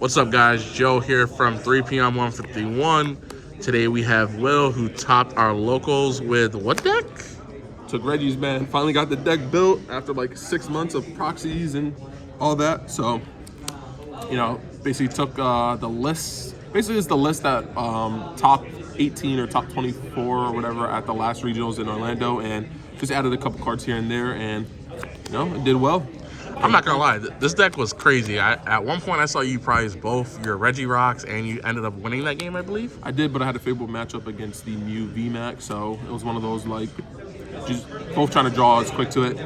What's up, guys? Joe here from 3PM 151. Today we have Will, who topped our locals with what deck? Took Reggie's, man. Finally got the deck built after like 6 months of proxies and all that. So, basically took the list. Basically, it's the list that top 18 or top 24 or whatever at the last regionals in Orlando, and just added a couple cards here and there, and it did well. I'm not gonna lie, this deck was crazy. At one point I saw you prize both your Regigiggas, and you ended up winning that game, I believe. I did, but I had a favorable matchup against the Mew VMAX, so it was one of those like just both trying to draw as quick to it.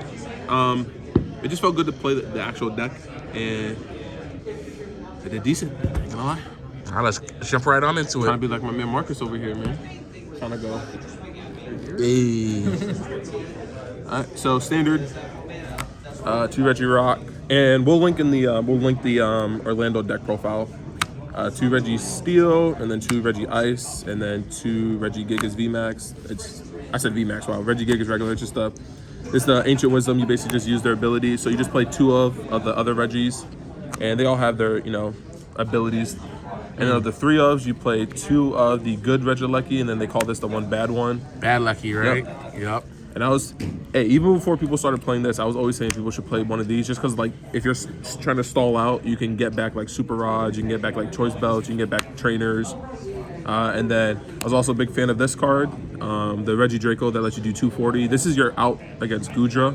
It just felt good to play the actual deck, and I did decent. Ain't gonna lie. All right, let's jump right on into it. Trying to be like my man Marcus over here, man. Trying to go. Hey. All right, so standard. 2 Regirock, and we'll link the Orlando deck profile. 2 Reggie Steel, and then 2 Reggie Ice, and then 2 Regigiggas VMAX. I said VMAX. Wow, Regigiggas regular. It's the Ancient Wisdom. You basically just use their abilities. So you just play 2 of the other Reggies, and they all have their abilities. And of the 3 ofs, you play 2 of the good Regilecky, and then they call this the one bad one. Bad Lucky, right? Yep. And even before people started playing this, I was always saying people should play one of these, just because, like, if you're trying to stall out, you can get back, like, Super Rods, you can get back, like, Choice Belts, you can get back Trainers. And then I was also a big fan of this card, the Regidraco that lets you do 240. This is your out against Goodra.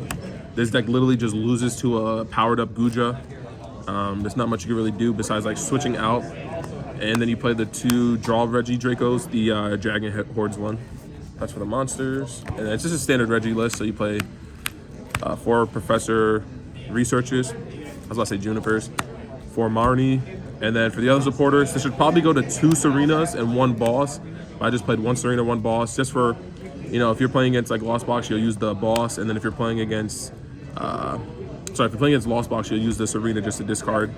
This deck literally just loses to a powered-up Goodra. There's not much you can really do besides, like, switching out. And then you play the 2 draw Regidracos, the Dragon Hordes one. That's for the monsters, and it's just a standard Reggie list. So you play 4 Professor Researchers, I was about to say Junipers, 4 Marnie, and then for the other supporters, this should probably go to 2 Serenas and 1 Boss. I just played 1 Serena, 1 Boss, just for, if you're playing against like Lost Box, you'll use the Boss, and then if you're playing against, Lost Box, you'll use the Serena just to discard,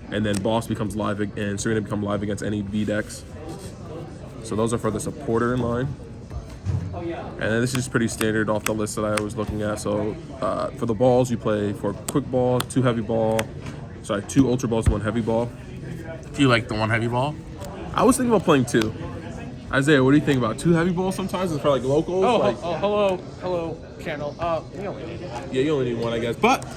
and then Boss becomes live, and Serena become live against any B decks. So those are for the supporter in line. And then this is pretty standard off the list that I was looking at. So for the balls, you play 4 quick ball, 2 heavy ball, 2 ultra balls, 1 heavy ball. Do you like the 1 heavy ball? I was thinking about playing 2. Isaiah, what do you think about 2 heavy balls sometimes? It's for like locals. Hello, channel. You only need 1, I guess. But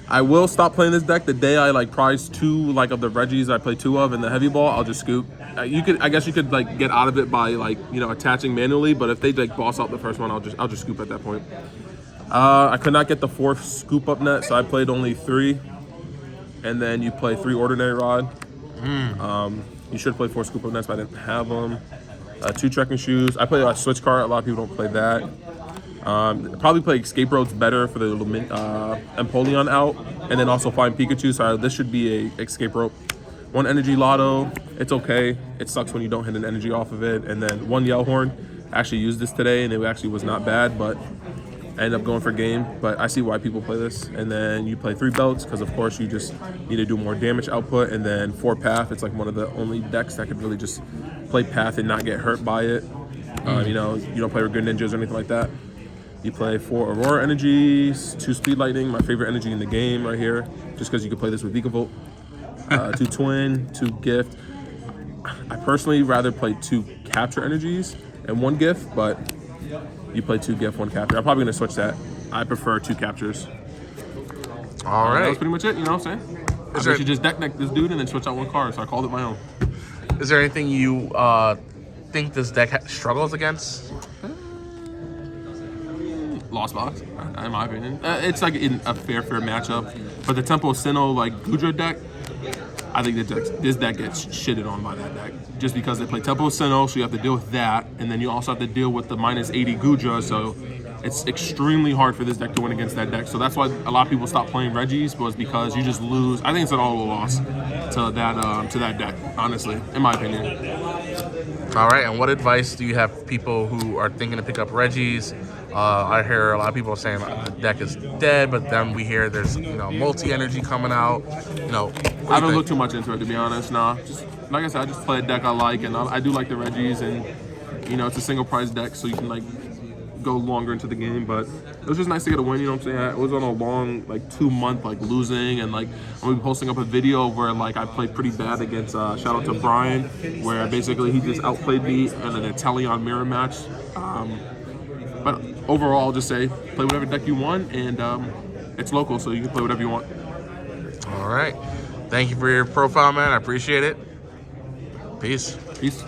I will stop playing this deck the day I prize 2 of the Reggies I play 2 of, and the heavy ball I'll just scoop. I guess you could get out of it by attaching manually, but if they boss out the first one, I'll just scoop at that point. I could not get the 4th scoop up net, so I played only 3, and then you play 3 ordinary rod. You should play 4 scoop up nets, but I didn't have them. 2 trekking shoes. I play a switch card. A lot of people don't play that. Probably play Escape Roads better for the Empoleon out, and then also find Pikachu. So this should be a Escape Rope. 1 Energy Lotto. It's okay. It sucks when you don't hit an energy off of it. And then 1 Yellhorn. I actually used this today, and it actually was not bad, but I ended up going for game. But I see why people play this. And then you play 3 belts, because of course you just need to do more damage output. And then 4 Path. It's like one of the only decks that could really just play Path and not get hurt by it. You don't play with good ninjas or anything like that. You play 4 Aurora Energies, 2 Speed Lightning, my favorite energy in the game right here, just because you can play this with Vikavolt. 2 Twin, 2 Gift. I personally rather play 2 Capture Energies and 1 Gift, but you play 2 Gift, 1 Capture. I'm probably going to switch that. I prefer 2 Captures. All right. That's pretty much it, you know what I'm saying? I should just deck this dude and then switch out 1 card, so I called it my own. Is there anything you think this deck struggles against? Lost Box, in my opinion. It's like a fair matchup. But the Tempo Sinnoh Goodra deck, I think this deck gets shitted on by that deck. Just because they play Tempo Sinnoh, so you have to deal with that. And then you also have to deal with the -80 Goodra, so it's extremely hard for this deck to win against that deck. So that's why a lot of people stop playing Reggies, was because you just lose. I think it's an all loss to that deck, honestly, in my opinion. All right, and what advice do you have for people who are thinking to pick up Reggies? I hear a lot of people saying the deck is dead, but then we hear there's multi-energy coming out. I haven't looked too much into it, to be honest. Nah, just like I said, I just play a deck I like, and I do like the Reggies, and it's a single prize deck, so you can go longer into the game, but it was just nice to get a win. You know what I'm saying? I was on a long, like 2-month, like losing, and like I'm gonna be posting up a video where like I played pretty bad against. Shout out to Brian, where basically he just outplayed me in an Italian mirror match. But overall, I'll just say play whatever deck you want, and it's local, so you can play whatever you want. All right. Thank you for your profile, man. I appreciate it. Peace. Peace.